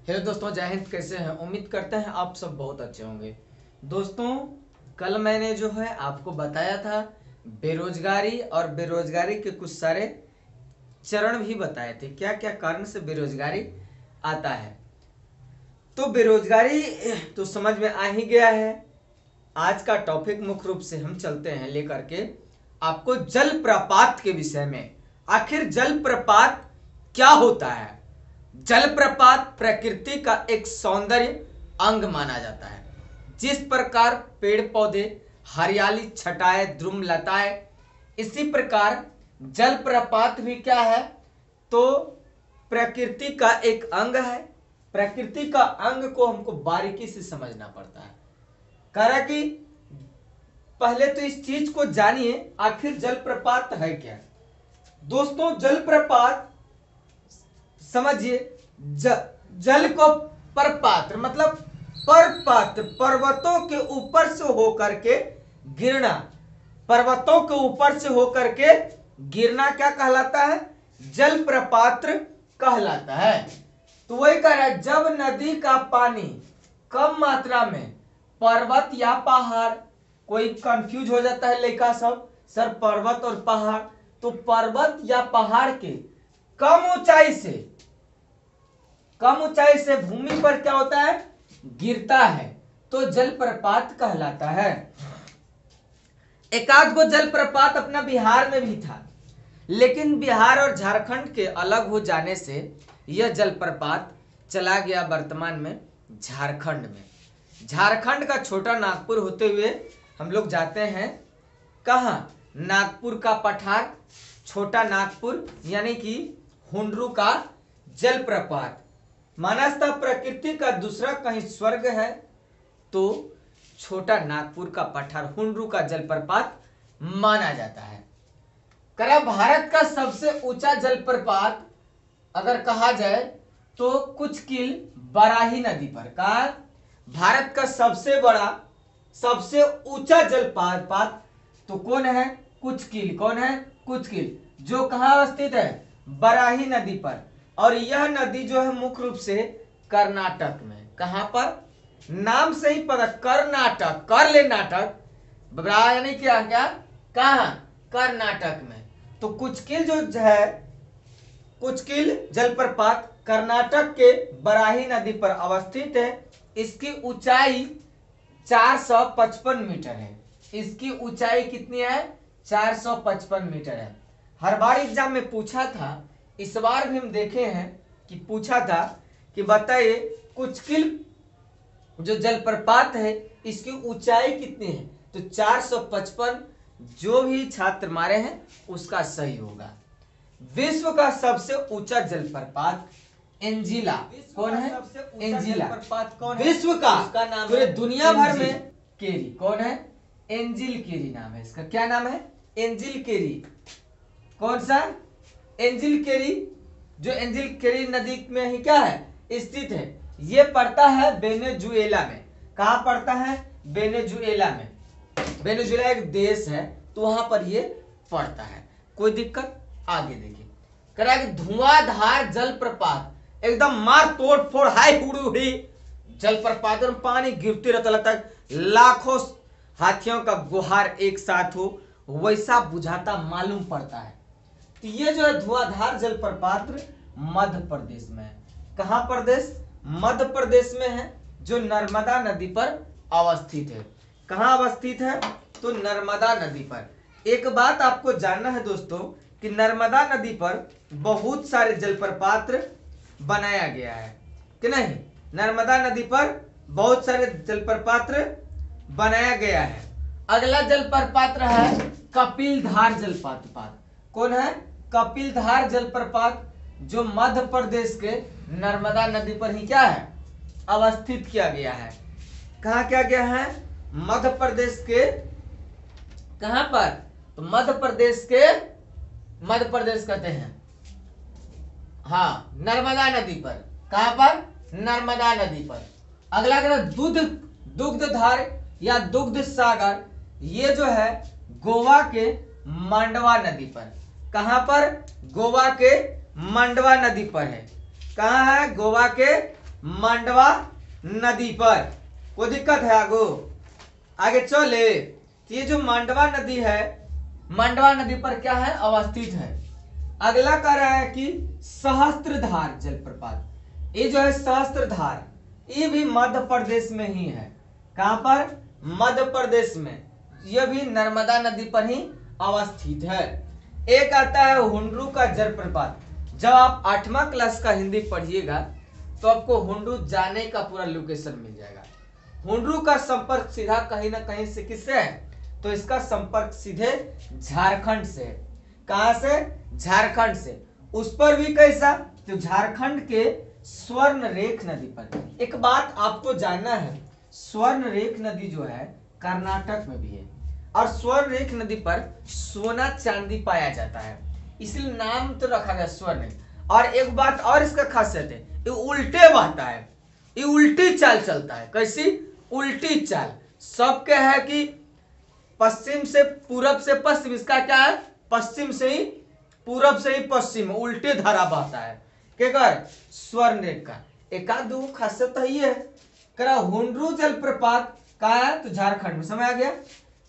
Hello दोस्तों, जय हिंद। कैसे हैं? उम्मीद करते हैं आप सब बहुत अच्छे होंगे। दोस्तों, कल मैंने जो है आपको बताया था बेरोजगारी और बेरोजगारी के कुछ सारे चरण भी बताए थे, क्या क्या कारण से बेरोजगारी आता है। तो बेरोजगारी तो समझ में आ ही गया है। आज का टॉपिक मुख्य रूप से हम चलते हैं लेकर के आपको जलप्रपात के विषय में। आखिर जलप्रपात क्या होता है? जलप्रपात प्रकृति का एक सौंदर्य अंग माना जाता है। जिस प्रकार पेड़ पौधे, हरियाली, छटाएं, द्रुम लताएं, इसी प्रकार जलप्रपात भी क्या है? तो प्रकृति का एक अंग है। प्रकृति का अंग को हमको बारीकी से समझना पड़ता है। कह रहा कि पहले तो इस चीज को जानिए, आखिर जलप्रपात है क्या। दोस्तों, जलप्रपात समझिए, जल को परपात्र मतलब परपात्र, पर्वतों के ऊपर से होकर के गिरना। पर्वतों के ऊपर से होकर के गिरना क्या कहलाता है? जलप्रपात कहलाता है। तो वही कह रहा है, जब नदी का पानी कम मात्रा में पर्वत या पहाड़, कोई कंफ्यूज हो जाता है लड़का सब, सर पर्वत और पहाड़, तो पर्वत या पहाड़ के कम ऊंचाई से भूमि पर क्या होता है? गिरता है, तो जलप्रपात कहलाता है। एकाध गो जलप्रपात अपना बिहार में भी था, लेकिन बिहार और झारखंड के अलग हो जाने से यह जलप्रपात चला गया वर्तमान में झारखंड में। झारखंड का छोटा नागपुर होते हुए हम लोग जाते हैं कहां? नागपुर का पठार, छोटा नागपुर, यानी कि हुंडरू का जलप्रपात। मानसता प्रकृति का दूसरा कहीं स्वर्ग है, तो छोटा नागपुर का पठार, हुंडरू का जलप्रपात माना जाता है। करा भारत का सबसे ऊंचा जलप्रपात अगर कहा जाए तो कुचकिल बराही नदी पर का भारत का सबसे बड़ा, सबसे ऊंचा जलप्रपात तो कौन है? कुचकिल। कौन है? कुचकिल, जो कहां अवस्थित है? बराही नदी पर। और यह नदी जो है मुख्य रूप से कर्नाटक में। कहां पर? नाम से ही पता, कर्नाटक, कर ले नाटक, यानी क्या क्या कहां? कर्नाटक में। तो कुचकिल जो है, कुचकिल जलप्रपात कर्नाटक के बराही नदी पर अवस्थित है। इसकी ऊंचाई 455 मीटर है। इसकी ऊंचाई कितनी है? 455 मीटर है। हर बार एग्जाम में पूछा था, इस बार भी हम देखे हैं कि पूछा था कि बताइए कुचकिल जो जलप्रपात है इसकी ऊंचाई कितनी है? तो 455। जो भी छात्र मारे हैं उसका सही होगा। विश्व का सबसे ऊंचा जलप्रपात एंजिला। कौन है? एंजिला। विश्व का, पूरे दुनिया भर में केरी। कौन है? एंजिल केरी नाम है इसका। क्या नाम है? एंजिल केरी। कौन सा? एंजिल केरी, जो एंजिल केरी नदी में ही क्या है? स्थित है। ये पड़ता है वेनेजुएला में। कहां पड़ता है? वेनेजुएला में। वेनेजुएला एक देश है, तो वहां पर ये पड़ता है। कोई दिक्कत? आगे देखिए, करा कि धुआंधार जलप्रपात, एकदम मार तोड़ फोड़, हाई हुड़ी जलप्रपात में पानी गिरते रहता, लगता है लाखों हाथियों का गुहार एक साथ हो, वैसा बुझाता मालूम पड़ता है। तो ये जो है धुआंधार जलप्रपात मध्य प्रदेश में है। कहां प्रदेश? मध्य प्रदेश में है, जो नर्मदा नदी पर अवस्थित है। कहां अवस्थित है? तो नर्मदा नदी पर। एक बात आपको जानना है दोस्तों कि नर्मदा नदी पर बहुत सारे जलप्रपात बनाया गया है कि नहीं? नर्मदा नदी पर बहुत सारे जलप्रपात बनाया गया है। अगला जलप्रपात है कपिलधार जलप्रपात। कौन है? कपिलधार जलप्रपात, जो मध्य प्रदेश के नर्मदा नदी पर ही क्या है? अवस्थित किया गया है। कहा क्या गया है? मध्य प्रदेश के कहां पर? तो मध्य प्रदेश कहते हैं, हाँ, नर्मदा नदी पर। कहां पर? नर्मदा नदी पर। अगला दुग्धधार या दुग्ध सागर, ये जो है गोवा के मांडवा नदी पर। कहां पर? गोवा के मांडवा नदी पर है। कहां है? गोवा के मांडवा नदी पर। कोई दिक्कत है आगे चले। ये जो मांडवा नदी है, मांडवा नदी पर क्या है, अवस्थित है। अगला कह रहा है कि सहस्त्रधार जलप्रपात। ये जो है सहस्त्रधार, ये भी मध्य प्रदेश में ही है। कहां पर, मध्य प्रदेश में। यह भी नर्मदा नदी पर ही अवस्थित है। एक आता है हुंडरू का जलप्रपात। जब आप 8वां क्लास का हिंदी पढ़िएगा तो आपको हुंडरू जाने का पूरा लोकेशन मिल जाएगा। हुंडरू का संपर्क सीधा कहीं ना कहीं से किससे है, तो इसका संपर्क सीधे झारखंड से। कहां से, झारखंड से। उस पर भी कैसा, तो झारखंड के स्वर्णरेख नदी पर। एक बात आपको जानना है, स्वर्णरेख नदी जो है कर्नाटक में भी है, और स्वर्णरेख नदी पर सोना चांदी पाया जाता है, इसलिए नाम तो रखा गया स्वर्णरेख। और एक बात और इसका खासियत है, ये उल्टे बहता है, ये उल्टी चाल चलता है। कैसी, उल्टी चाल। सबके है कि पश्चिम से पूरब से पश्चिम, इसका क्या है, पश्चिम से ही पूरब से ही पश्चिम, उल्टे धारा बहता है। क्या कर, स्वर्णरेख का एक आध दो खासियत है ये है। करा हुंडरू जलप्रपात कहाँ है, तो झारखंड में। समझ आ गया।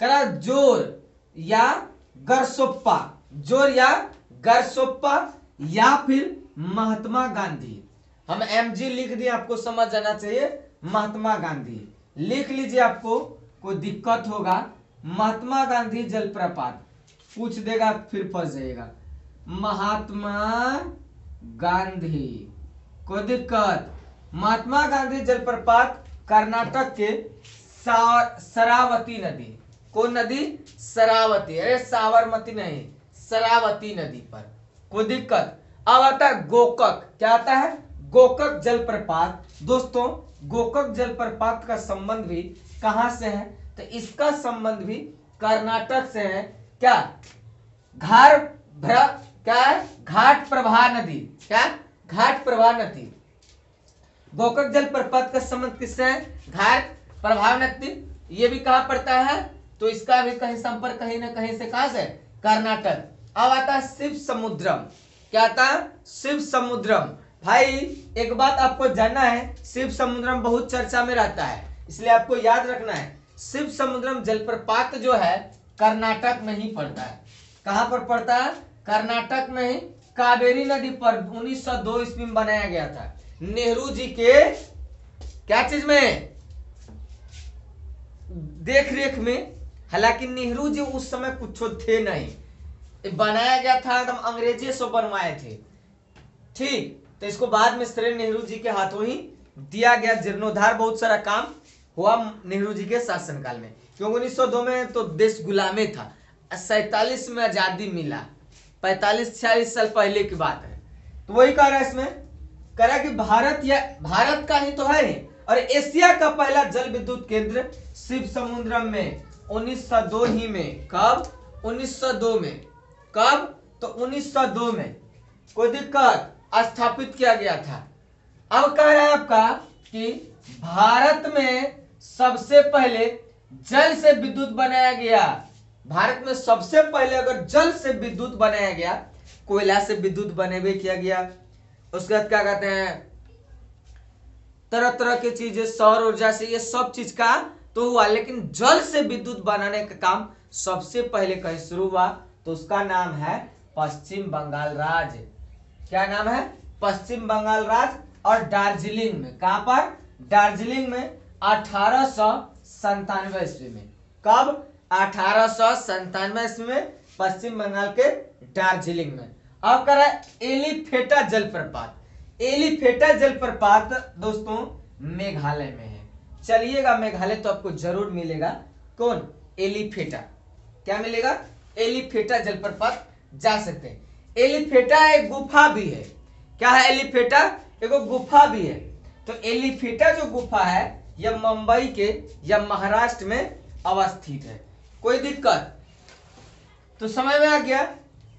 करा जोर या गरसोप्पा, जोर या गरसोप्पा या फिर महात्मा गांधी। हम एमजी लिख दिए, आपको समझ जाना चाहिए। महात्मा गांधी लिख लीजिए, आपको कोई दिक्कत होगा। महात्मा गांधी जलप्रपात पूछ देगा, फिर फंस जाएगा। महात्मा गांधी, कोई दिक्कत। महात्मा गांधी जलप्रपात कर्नाटक के शरावती नदी। कौन नदी, शरावती, अरे साबरमती नहीं, शरावती नदी पर। कोई दिक्कत। अब आता है गोकक। क्या आता है, गोकक जलप्रपात। दोस्तों गोकक जलप्रपात का संबंध भी कहां से है, तो इसका संबंध भी कर्नाटक से है। क्या, क्या है, घाट प्रभा नदी। क्या, घाट प्रभा नदी। गोकक जलप्रपात का संबंध किससे है, घाट प्रभा नदी। ये भी कहां पड़ता है, तो इसका भी कहीं संपर्क कहीं ना कहीं से, कहां से, कर्नाटक। अब आता है शिव समुद्रम। क्या आता है, शिव समुद्रम। भाई एक बात आपको जानना है, शिव समुद्रम बहुत चर्चा में रहता है, इसलिए आपको याद रखना है, शिव समुद्रम जलप्रपात जो है कर्नाटक में ही पड़ता है। कहां पर पड़ता है, कर्नाटक में ही। कावेरी नदी पर 1902 ईस्वी में बनाया गया था, नेहरू जी के क्या चीज में, देख रेख में। हालांकि नेहरू जी उस समय कुछ थे नहीं, बनाया गया था एकदम, अंग्रेजी से बनवाए थे। ठीक, तो इसको बाद में श्री नेहरू जी के हाथों ही दिया गया। जीर्णोद्धार बहुत सारा काम हुआ नेहरू जी के शासनकाल में, क्योंकि 1902 में तो देश गुलामे था। 47 में आजादी मिला, 45-46 साल पहले की बात है। तो वही कह रहा है इसमें, कह रहा है कि भारत का ही तो है, और एशिया का पहला जल विद्युत केंद्र शिव समुद्रम में 1902 ही में। कब, 1902 में। कब, तो 1902 में। कोई दिक्कत, स्थापित किया गया था। अब कह रहा है आपका कि भारत में सबसे पहले जल से विद्युत बनाया गया। भारत में सबसे पहले अगर जल से विद्युत बनाया गया, कोयला से विद्युत बने किया गया, उसके बाद क्या कहते हैं, तरह तरह की चीजें, सौर ऊर्जा से, ये सब चीज का तो हुआ, लेकिन जल से विद्युत बनाने का काम सबसे पहले कहीं शुरू हुआ, तो उसका नाम है पश्चिम बंगाल राज्य। क्या नाम है, पश्चिम बंगाल राज्य। और दार्जिलिंग में। कहां पर, दार्जिलिंग में 1897 ईस्वी में। कब, 1897 ईस्वी में पश्चिम बंगाल के दार्जिलिंग में। अब कर एलिफेटा जलप्रपात। एलिफेटा जलप्रपात दोस्तों मेघालय में है। चलिएगा मेघालय तो आपको जरूर मिलेगा। कौन, एलिफेटा। क्या मिलेगा, एलिफेटा जलप्रपात जा सकते हैं। एलिफेटा एक गुफा भी है। क्या है, एलिफेटा एक गुफा भी है। तो एलिफेटा जो गुफा है यह मुंबई के या महाराष्ट्र में अवस्थित है। कोई दिक्कत, तो समझ में आ गया।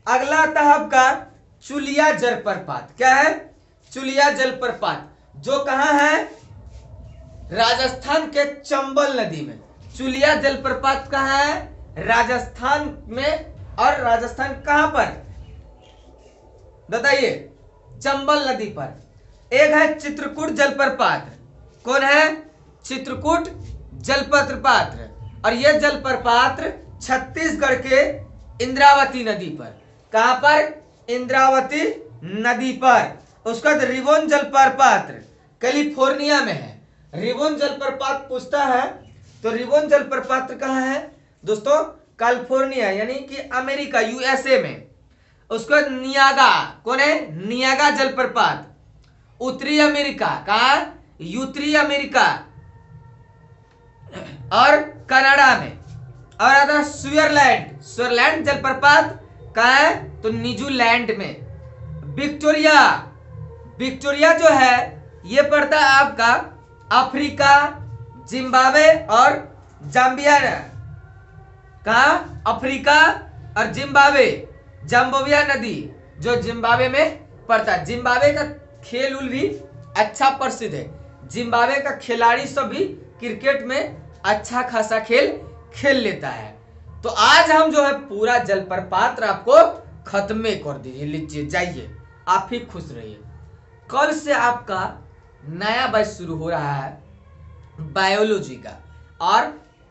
अगला आता है आपका चुलिया जलप्रपात। क्या है, चुलिया जलप्रपात, जो कहां है, राजस्थान के चंबल नदी में। चुलिया जलप्रपात कहां है, राजस्थान में। और राजस्थान कहां पर बताइए, चंबल नदी पर। एक है चित्रकूट जलप्रपात। कौन है? चित्रकूट जलप्रपात। और यह जलप्रपात छत्तीसगढ़ के इंद्रावती नदी पर, कहां पर? इंद्रावती नदी पर। उसका रिबन जलप्रपात कैलिफोर्निया में है। रिबन जलप्रपात पूछता है तो रिबन जलप्रपात कहां है दोस्तों? कैलिफोर्निया यानी कि अमेरिका, यूएसए में। उसका नियागा, कौन है? नियागा जलप्रपात उत्तरी अमेरिका, कहा? उत्तरी अमेरिका और कनाडा में। और आता स्विट्जरलैंड, स्विट्जरलैंड जलप्रपात कहा है? तो न्यूजीलैंड में। विक्टोरिया, विक्टोरिया जो है ये पड़ता है आपका अफ्रीका, जिम्बाब्वे और जाम्बिया। कहा? अफ्रीका और जिम्बाब्वे। जाम्बिया नदी जो जिम्बाब्वे में पड़ता है। जिम्बाब्वे का खेल उल भी अच्छा प्रसिद्ध है। जिम्बाब्वे का खिलाड़ी सब भी क्रिकेट में अच्छा खासा खेल खेल लेता है। तो आज हम जो है पूरा जलप्रपात आपको खत्म कर दीजिए। लीजिए जाइए, आप ही खुश रहिए। कल से आपका नया बैच शुरू हो रहा है बायोलॉजी का, और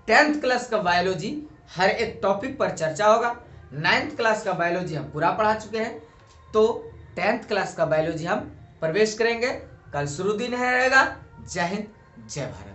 10th क्लास का बायोलॉजी हर एक टॉपिक पर चर्चा होगा। 9th क्लास का बायोलॉजी हम पूरा पढ़ा चुके हैं, तो 10th क्लास का बायोलॉजी हम प्रवेश करेंगे। कल शुरू दिन रहेगा। जय हिंद, जय भारत।